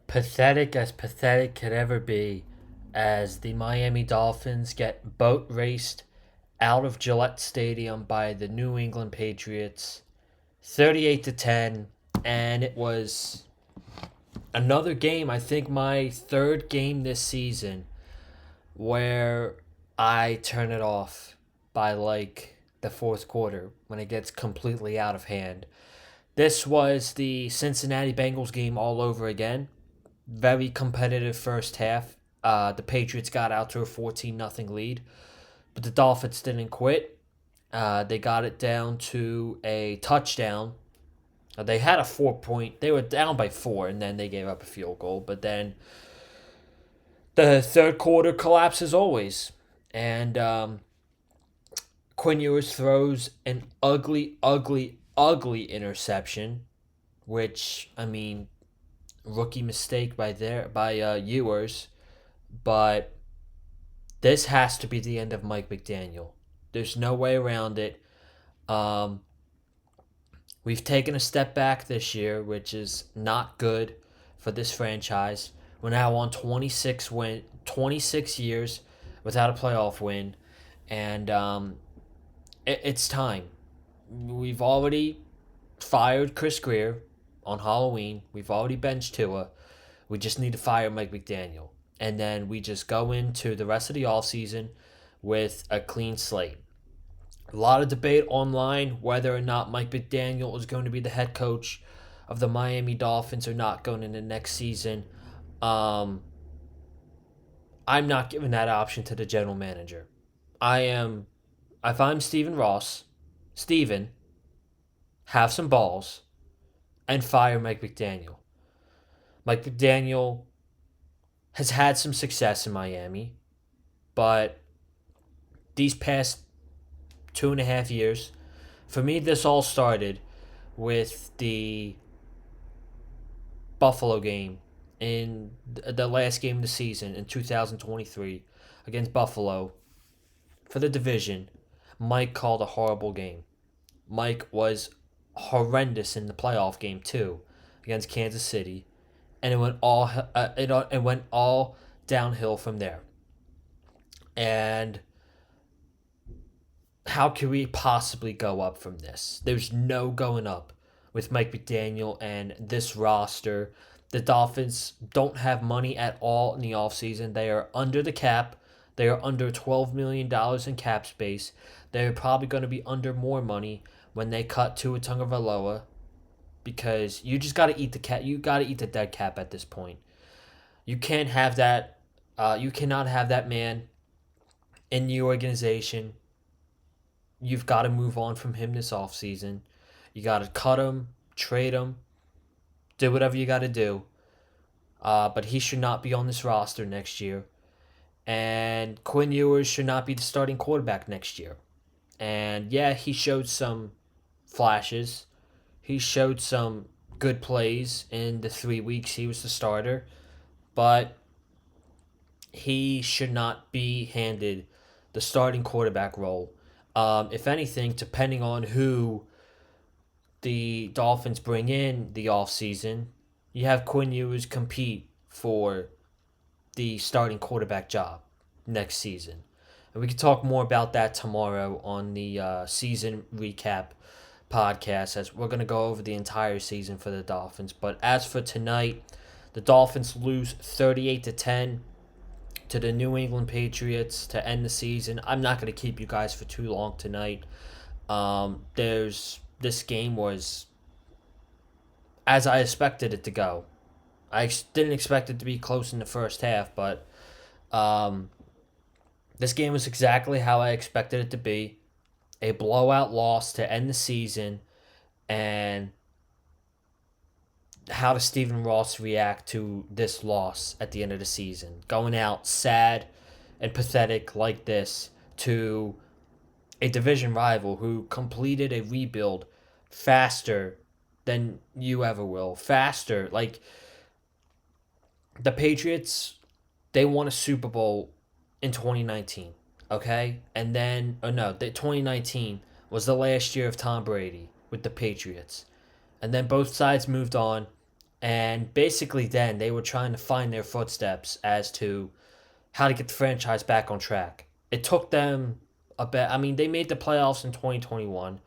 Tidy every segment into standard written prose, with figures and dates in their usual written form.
Pathetic could ever be as the Miami Dolphins get boat raced out of Gillette Stadium by the New England Patriots 38 to 10, and it was another game, I think my third game this season where I turn it off by like the fourth quarter when it gets completely out of hand. This was the Cincinnati Bengals game all over again. Very competitive first half. The Patriots got out to a 14-0 lead, but the Dolphins didn't quit. They got it down to a touchdown. They had a 4 point. They were down by four, and then they gave up a field goal. But then the third quarter collapsed as always, and Quinn Ewers throws an ugly interception, which I mean, rookie mistake by Ewers, but this has to be the end of Mike McDaniel. There's no way around it. Um, we've taken a step back this year, which is not good for this franchise. We're now on 26 years without a playoff win, and it's time. We've already fired Chris Greer on Halloween. We've already benched Tua. We just need to fire Mike McDaniel. And then we just go into the rest of the offseason with a clean slate. A lot of debate online whether or not Mike McDaniel is going to be the head coach of the Miami Dolphins or not going into next season. Um, I'm not giving that option to the general manager. I am, if I'm Stephen Ross, Steven, have some balls and fire Mike McDaniel. Mike McDaniel has had some success in Miami, but these past 2.5 years, for me, this all started with the Buffalo game in the last game of the season in 2023 against Buffalo for the division. Mike called a horrible game. Mike was horrendous in the playoff game too against Kansas City, and it went all downhill from there. And how can we possibly go up from this? There's no going up with Mike McDaniel and this roster. The Dolphins don't have money at all in the offseason. They are under the cap. They are under $12 million in cap space. They're probably going to be under more money when they cut Tua Tagovailoa, because you just got to eat the cap. You got to eat the dead cap at this point. You can't have that. You cannot have that man in the organization. You've got to move on from him this offseason. You got to cut him, trade him, do whatever you got to do. But he should not be on this roster next year. And Quinn Ewers should not be the starting quarterback next year. And yeah, he showed some flashes. He showed some good plays in the 3 weeks he was the starter. But he should not be handed the starting quarterback role. If anything, depending on who the Dolphins bring in the offseason, you have Quinn Ewers compete for the starting quarterback job next season. And we can talk more about that tomorrow on the season recap podcast, as we're going to go over the entire season for the Dolphins. But as for tonight, the Dolphins lose 38 to 10 to the New England Patriots to end the season. I'm not going to keep you guys for too long tonight. This game was as I expected it to go. I didn't expect it to be close in the first half, but this game was exactly how I expected it to be. A blowout loss to end the season, and how does Stephen Ross react to this loss at the end of the season? Going out sad and pathetic like this to a division rival who completed a rebuild faster than you ever will. Faster. Like, the Patriots, they won a Super Bowl in 2019, okay? And then, the 2019 was the last year of Tom Brady with the Patriots. And then both sides moved on. And basically, then they were trying to find their footsteps as to how to get the franchise back on track. It took them a bit. I mean, they made the playoffs in 2021.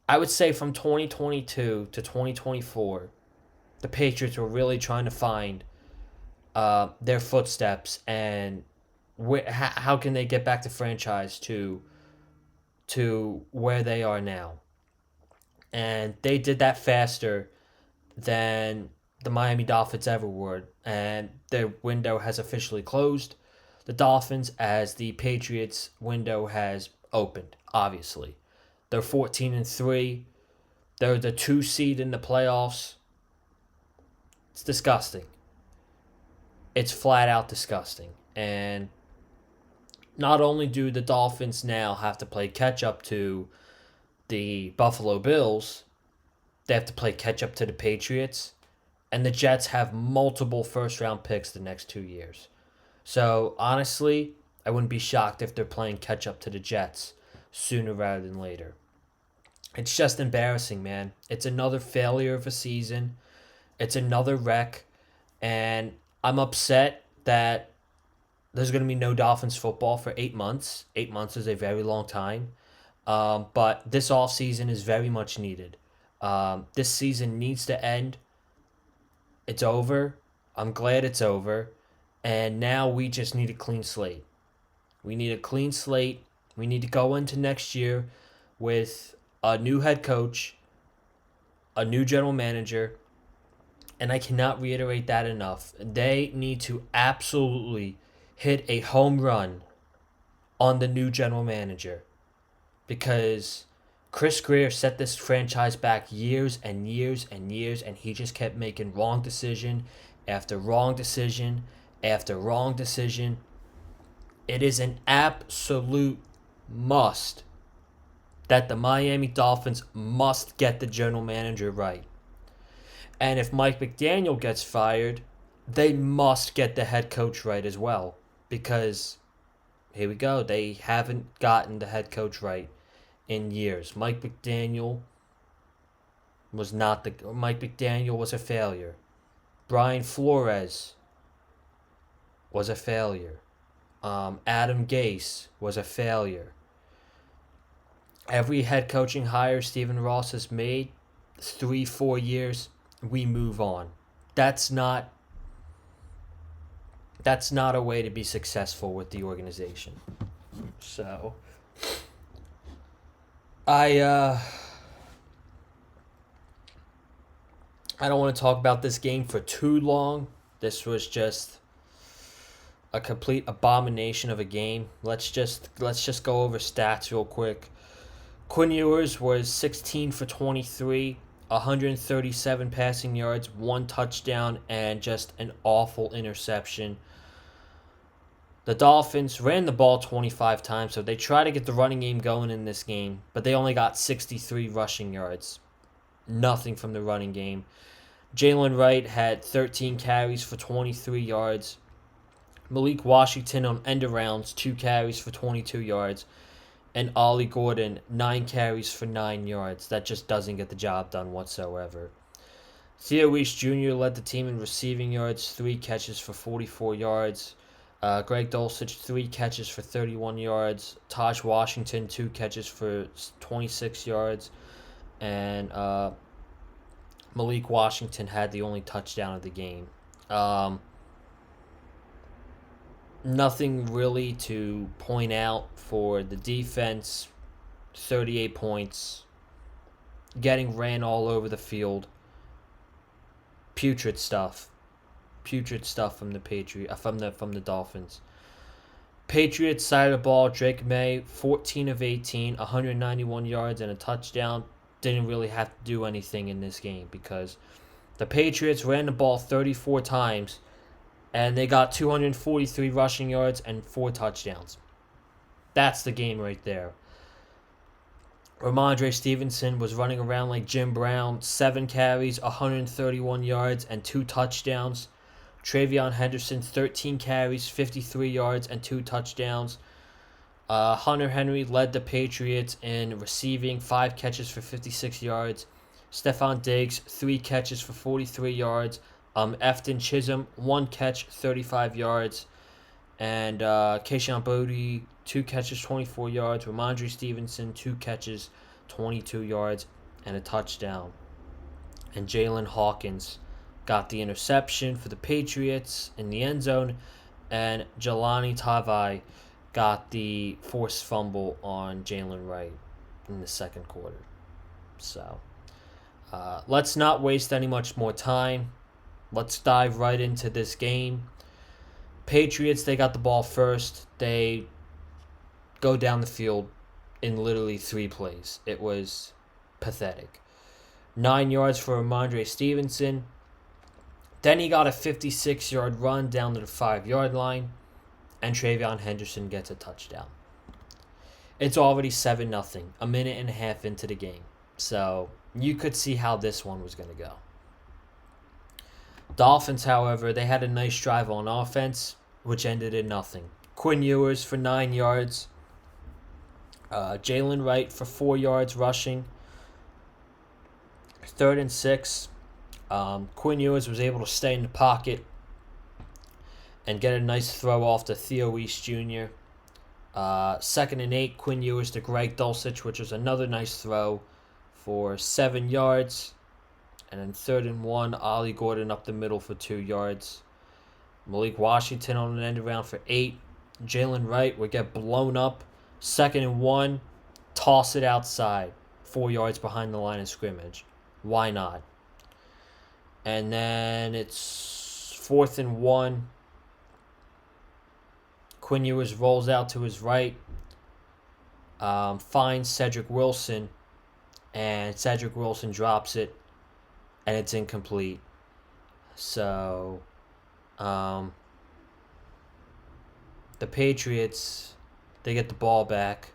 I would say from 2022 to 2024, the Patriots were really trying to find their footsteps and how can they get back the franchise to where they are now. And they did that faster than the Miami Dolphins ever would, and their window has officially closed. The Dolphins, as the Patriots' window has opened, obviously. They're 14-3. They're the 2 seed in the playoffs. It's disgusting. It's flat out disgusting. And not only do the Dolphins now have to play catch up to the Buffalo Bills, they have to play catch up to the Patriots, and the Jets have multiple first round picks the next 2 years. So honestly, I wouldn't be shocked if they're playing catch up to the Jets sooner rather than later. It's just embarrassing, man. It's another failure of a season. It's another wreck, and I'm upset that there's going to be no Dolphins football for 8 months. 8 months is a very long time. But this offseason is very much needed. This season needs to end. It's over. I'm glad it's over. And now we just need a clean slate. We need a clean slate. We need to go into next year with a new head coach, a new general manager, and I cannot reiterate that enough. They need to absolutely hit a home run on the new general manager because Chris Greer set this franchise back years and years and years, and he just kept making wrong decision after wrong decision after wrong decision. It is an absolute must that the Miami Dolphins must get the general manager right. And if Mike McDaniel gets fired, they must get the head coach right as well. Because, here we go, they haven't gotten the head coach right in years. Mike McDaniel was a failure. Brian Flores was a failure. Adam Gase was a failure. Every head coaching hire Stephen Ross has made, 3-4 years, we move on. That's not a way to be successful with the organization. So I don't want to talk about this game for too long. This was just a complete abomination of a game. Let's just go over stats real quick. Quinn Ewers was 16 for 23, 137 passing yards, 1 touchdown, and just an awful interception. The Dolphins ran the ball 25 times, so they tried to get the running game going in this game, but they only got 63 rushing yards. Nothing from the running game. Jalen Wright had 13 carries for 23 yards. Malik Washington on end-arounds, 2 carries for 22 yards. And Ollie Gordon, 9 carries for 9 yards. That just doesn't get the job done whatsoever. Theo Weiss Jr. led the team in receiving yards, 3 catches for 44 yards. Greg Dulcich, 3 catches for 31 yards. Taj Washington, 2 catches for 26 yards. And Malik Washington had the only touchdown of the game. Nothing really to point out for the defense. 38 points. Getting ran all over the field. Putrid stuff from the Dolphins. Patriots side of the ball, Drake May, 14 of 18, 191 yards and a touchdown. Didn't really have to do anything in this game because the Patriots ran the ball 34 times and they got 243 rushing yards and 4 touchdowns. That's the game right there. Ramondre Stevenson was running around like Jim Brown, 7 carries, 131 yards, and 2 touchdowns. Travion Henderson, 13 carries, 53 yards, and 2 touchdowns. Hunter Henry led the Patriots in receiving, 5 catches for 56 yards. Stephon Diggs, 3 catches for 43 yards. Efton Chisholm, 1 catch, 35 yards. And Keyshawn Bodie, 2 catches, 24 yards. Ramondre Stevenson, 2 catches, 22 yards, and a touchdown. And Jalen Hawkins got the interception for the Patriots in the end zone. And Jelani Tavai got the forced fumble on Jalen Wright in the second quarter. So let's not waste any much more time. Let's dive right into this game. Patriots, they got the ball first. They go down the field in literally 3 plays. It was pathetic. 9 yards for Ramondre Stevenson. Then he got a 56-yard run down to the 5-yard line, and Travion Henderson gets a touchdown. It's already 7-0, a minute and a half into the game. So you could see how this one was going to go. Dolphins, however, they had a nice drive on offense, which ended in nothing. Quinn Ewers for 9 yards. Jalen Wright for 4 yards rushing. 3rd and 6. Quinn Ewers was able to stay in the pocket and get a nice throw off to Theo East Jr. 2nd and 8, Quinn Ewers to Greg Dulcich, which was another nice throw for 7 yards. And then 3rd and 1, Ollie Gordon up the middle for 2 yards. Malik Washington on an end around for 8. Jalen Wright would get blown up. 2nd and 1, toss it outside, 4 yards behind the line of scrimmage. Why not? And then it's 4th and 1. Quinn Ewers rolls out to his right, finds Cedric Wilson, and Cedric Wilson drops it, and it's incomplete. So, the Patriots, they get the ball back,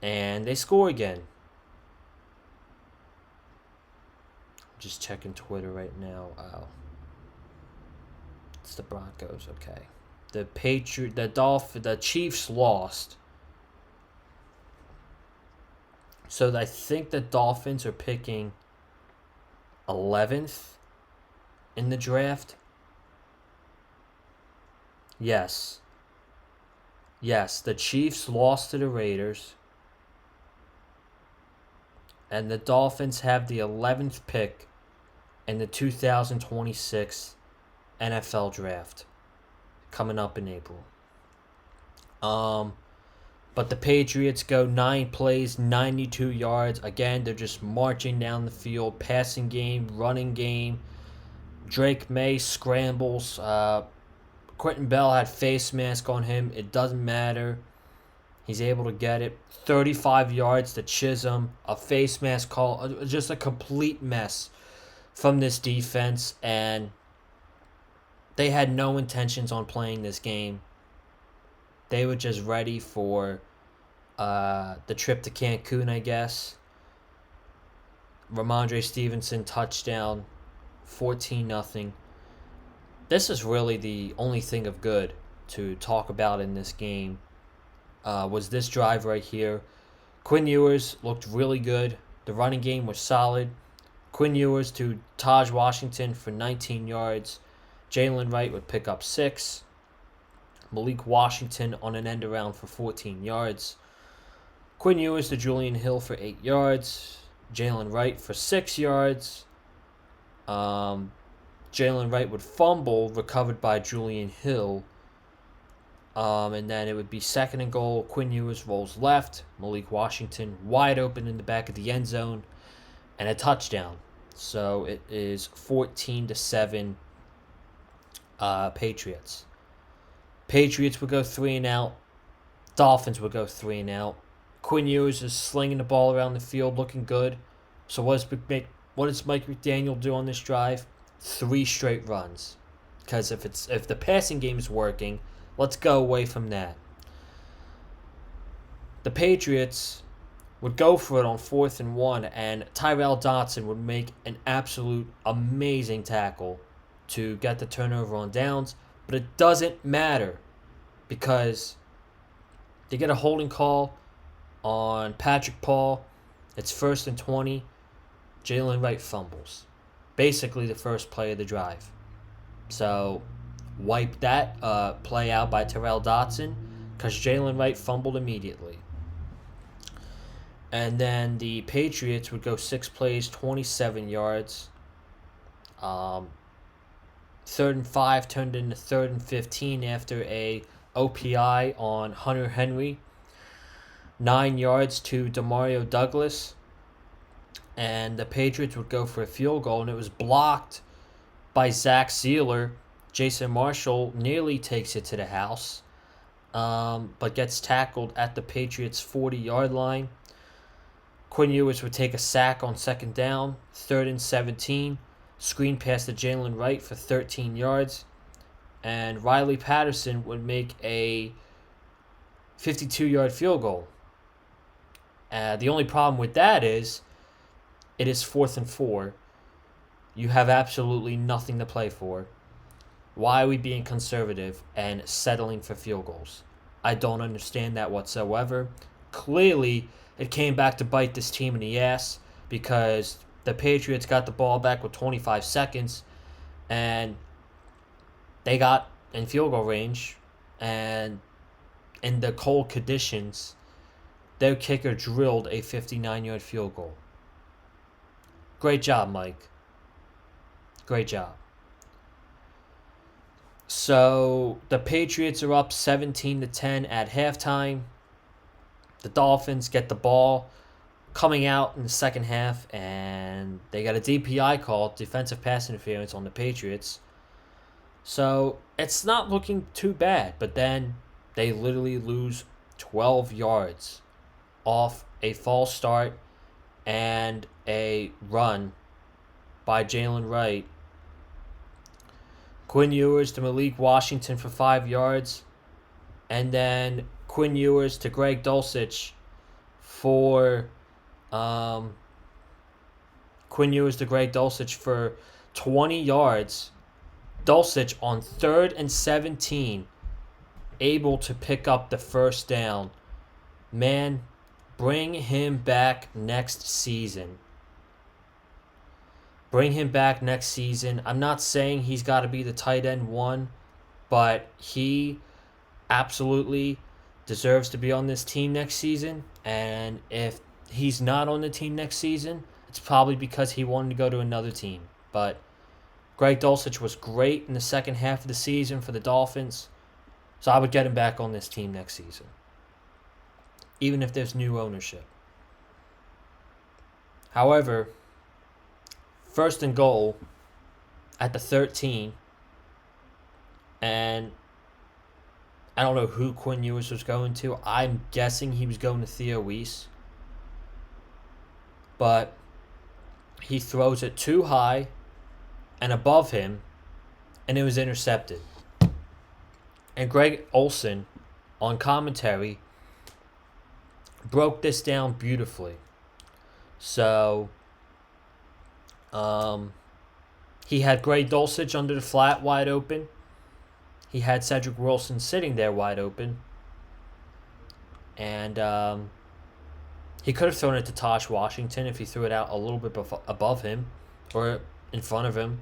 and they score again. Just checking Twitter right now. It's the Broncos, okay. The Chiefs lost. So I think the Dolphins are picking 11th in the draft. Yes, the Chiefs lost to the Raiders. And the Dolphins have the 11th pick in the 2026 NFL draft coming up in April. But the Patriots go 9 plays, 92 yards. Again, they're just marching down the field, passing game, running game. Drake May scrambles. Quentin Bell had face mask on him. It doesn't matter. He's able to get it. 35 yards to Chisholm. A face mask call. Just a complete mess from this defense. And they had no intentions on playing this game. They were just ready for the trip to Cancun, I guess. Ramondre Stevenson touchdown. 14-0. This is really the only thing of good to talk about in this game. Was this drive right here. Quinn Ewers looked really good. The running game was solid. Quinn Ewers to Taj Washington for 19 yards. Jalen Wright would pick up 6. Malik Washington on an end around for 14 yards. Quinn Ewers to Julian Hill for 8 yards. Jalen Wright for 6 yards. Jalen Wright would fumble, recovered by Julian Hill. And then it would be 2nd and goal. Quinn Ewers rolls left. Malik Washington wide open in the back of the end zone. And a touchdown. So it is 14-7 Patriots. Patriots would go 3 and out. Dolphins would go 3 and out. Quinn Ewers is slinging the ball around the field, looking good. So what does Mike McDaniel do on this drive? 3 straight runs. Because if the passing game is working, let's go away from that. The Patriots would go for it on 4th and 1, and Tyrell Dodson would make an absolute amazing tackle to get the turnover on downs. But it doesn't matter because they get a holding call on Patrick Paul. It's 1st and 20. Jalen Wright fumbles. Basically the first play of the drive. So wipe that play out by Terrell Dotson because Jalen Wright fumbled immediately. And then the Patriots would go 6 plays, 27 yards. 3rd and 5 turned into 3rd and 15 after a OPI on Hunter Henry. 9 yards to Demario Douglas. And the Patriots would go for a field goal, and it was blocked by Zach Sealer. Jason Marshall nearly takes it to the house, but gets tackled at the Patriots' 40-yard line. Quinn Ewers would take a sack on 2nd down, 3rd and 17. Screen pass to Jalen Wright for 13 yards. And Riley Patterson would make a 52-yard field goal. The only problem with that is it is 4th and 4. You have absolutely nothing to play for. Why are we being conservative and settling for field goals? I don't understand that whatsoever. Clearly, it came back to bite this team in the ass because the Patriots got the ball back with 25 seconds and they got in field goal range, and in the cold conditions, their kicker drilled a 59-yard field goal. Great job, Mike. Great job. So the Patriots are up 17-10 at halftime. The Dolphins get the ball coming out in the second half, and they got a DPI call, defensive pass interference, on the Patriots. So it's not looking too bad, but then they literally lose 12 yards off a false start and a run by Jalen Wright. Quinn Ewers to Malik Washington for 5 yards. And then Quinn Ewers to Greg Dulcich for 20 yards. Dulcich on 3rd and 17, able to pick up the first down. Man, bring him back next season. Bring him back next season. I'm not saying he's got to be the tight end 1, but he absolutely deserves to be on this team next season. And if he's not on the team next season, it's probably because he wanted to go to another team. But Greg Dulcich was great in the second half of the season for the Dolphins, so I would get him back on this team next season, even if there's new ownership. However, 1st and goal at the 13, and I don't know who Quinn Ewers was going to. I'm guessing he was going to Theo Weiss, but he throws it too high and above him, and it was intercepted. And Greg Olsen, on commentary, broke this down beautifully. So, he had Greg Dulcich under the flat wide open. He had Cedric Wilson sitting there wide open. And he could have thrown it to Tosh Washington if he threw it out a little bit above him or in front of him.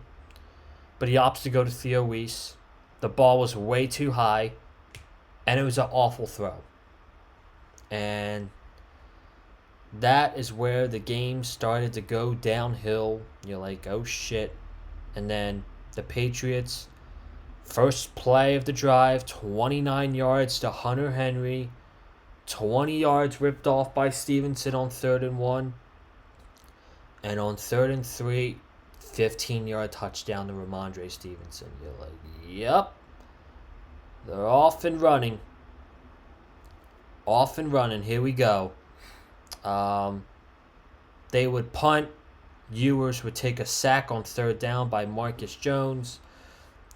But he opts to go to Theo Weiss. The ball was way too high, and it was an awful throw. And that is where the game started to go downhill. You're like, oh shit. And then the Patriots, first play of the drive, 29 yards to Hunter Henry. 20 yards ripped off by Stevenson on 3rd and 1. And on 3rd and 3, 15-yard touchdown to Ramondre Stevenson. You're like, yep. They're off and running. Off and running. Here we go. They would punt. Ewers would take a sack on 3rd down by Marcus Jones.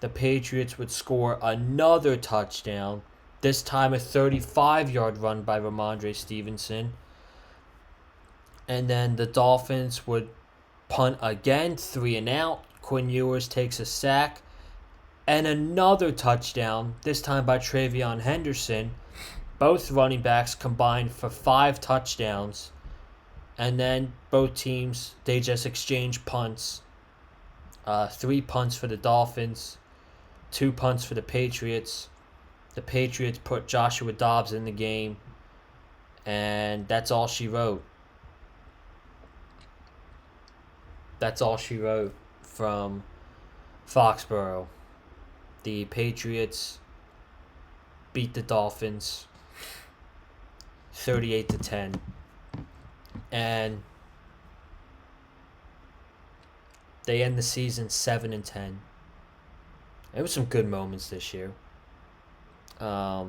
The Patriots would score another touchdown. This time a 35-yard run by Ramondre Stevenson. And then the Dolphins would punt again, 3 and out. Quinn Ewers takes a sack. And another touchdown, this time by Travion Henderson. Both running backs combined for 5 touchdowns. And then both teams, they just exchange punts. 3 punts for the Dolphins, 2 punts for the Patriots. The Patriots put Joshua Dobbs in the game, and that's all she wrote. That's all she wrote from Foxborough. The Patriots beat the Dolphins 38-10. And they end the season 7-10. There were some good moments this year. That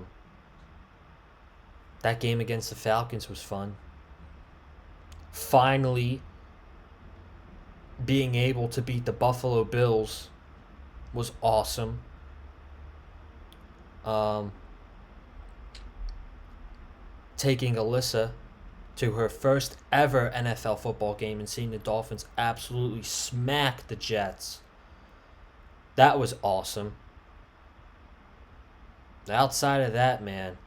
game against the Falcons was fun. Finally, being able to beat the Buffalo Bills was awesome. Taking Alyssa to her first ever NFL football game and seeing the Dolphins absolutely smack the Jets. That was awesome. Outside of that, man,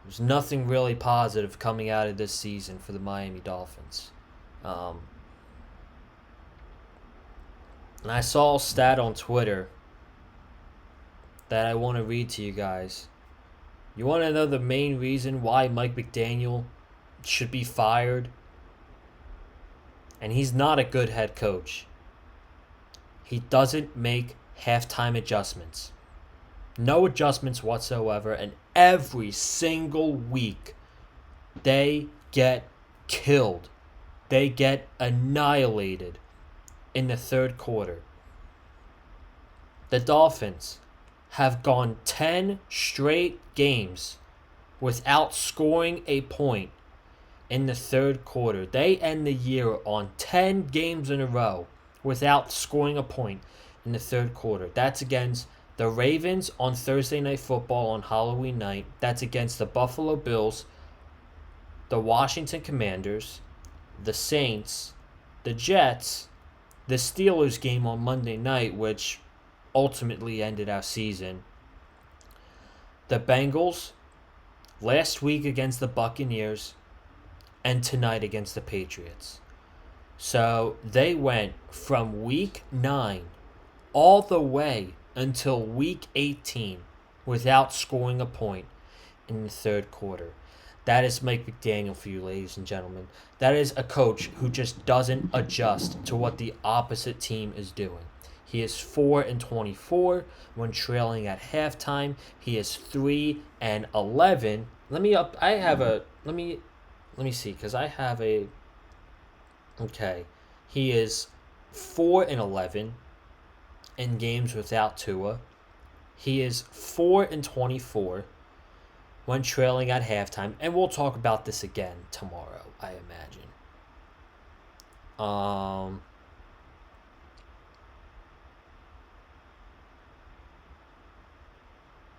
there's nothing really positive coming out of this season for the Miami Dolphins. And I saw a stat on Twitter that I want to read to you guys. You want to know the main reason why Mike McDaniel should be fired? And he's not a good head coach. He doesn't make halftime adjustments. No adjustments whatsoever. And every single week, they get killed. They get annihilated in the third quarter. The Dolphins have gone 10 straight games without scoring a point in the third quarter. They end the year on 10 games in a row without scoring a point in the third quarter. That's against the Ravens on Thursday Night Football on Halloween night. That's against the Buffalo Bills, the Washington Commanders, the Saints, the Jets, the Steelers game on Monday night, which ultimately ended our season, the Bengals, last week against the Buccaneers, and tonight against the Patriots. So they went from week 9 all the way until week 18 without scoring a point in the third quarter. That is Mike McDaniel for you, ladies and gentlemen. That is a coach who just doesn't adjust to what the opposite team is doing. He is 4-24 when trailing at halftime. He is 3-11. Let me see, because I have a. Okay, he is 4-11 in games without Tua. He is 4-24 when trailing at halftime, and we'll talk about this again tomorrow, I imagine.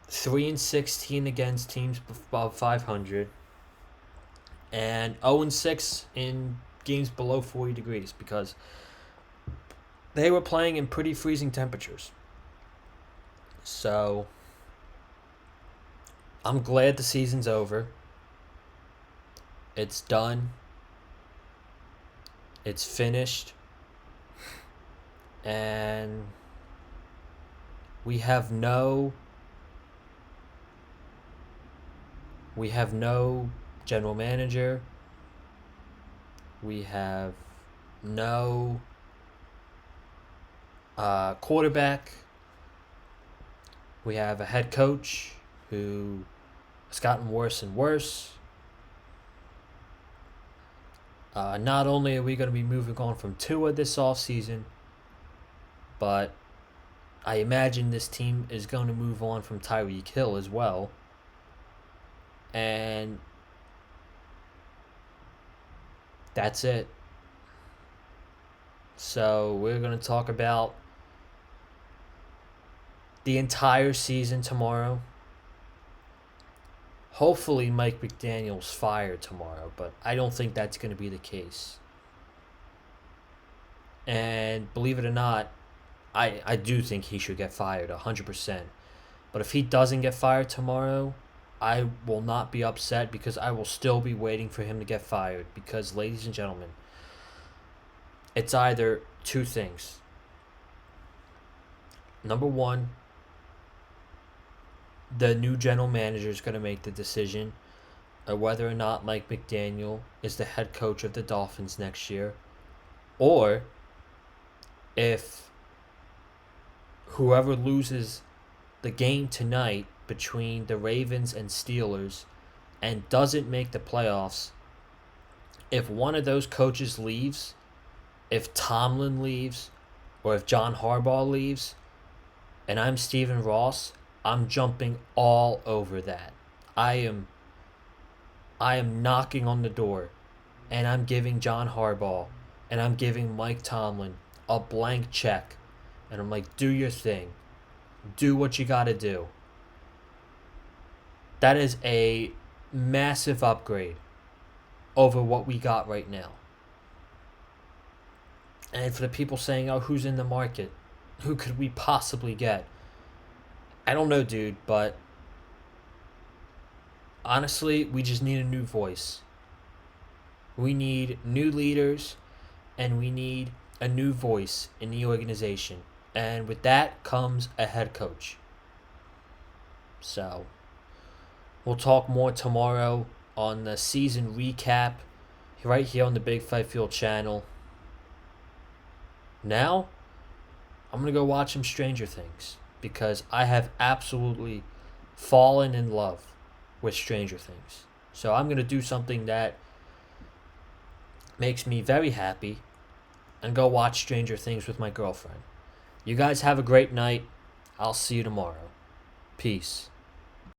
3-16 against teams above 500, and 0-6 in games below 40 degrees because they were playing in pretty freezing temperatures. So I'm glad the season's over. It's done. It's finished. And we have no general manager. We have no quarterback. We have a head coach who has gotten worse and worse. Not only are we going to be moving on from Tua this offseason, but I imagine this team is going to move on from Tyreek Hill as well. And that's it. So we're going to talk about the entire season tomorrow. Hopefully Mike McDaniel's fired tomorrow, but I don't think that's going to be the case. And believe it or not, I do think he should get fired 100%. But if he doesn't get fired tomorrow, I will not be upset because I will still be waiting for him to get fired. Because, ladies and gentlemen, it's either two things. Number one, the new general manager is going to make the decision of whether or not Mike McDaniel is the head coach of the Dolphins next year, or if whoever loses the game tonight between the Ravens and Steelers and doesn't make the playoffs, if one of those coaches leaves, if Tomlin leaves, or if John Harbaugh leaves, and I'm Stephen Ross, I'm jumping all over that. I am knocking on the door, and I'm giving John Harbaugh and I'm giving Mike Tomlin a blank check, and I'm like, do your thing, do what you got to do. That is a massive upgrade over what we got right now. And for the people saying, oh, who's in the market? Who could we possibly get? I don't know, dude, but honestly, we just need a new voice. We need new leaders, and we need a new voice in the organization. And with that comes a head coach. So, we'll talk more tomorrow on the season recap right here on the Big Fight Field channel. Now, I'm going to go watch some Stranger Things because I have absolutely fallen in love with Stranger Things. So I'm going to do something that makes me very happy and go watch Stranger Things with my girlfriend. You guys have a great night. I'll see you tomorrow. Peace.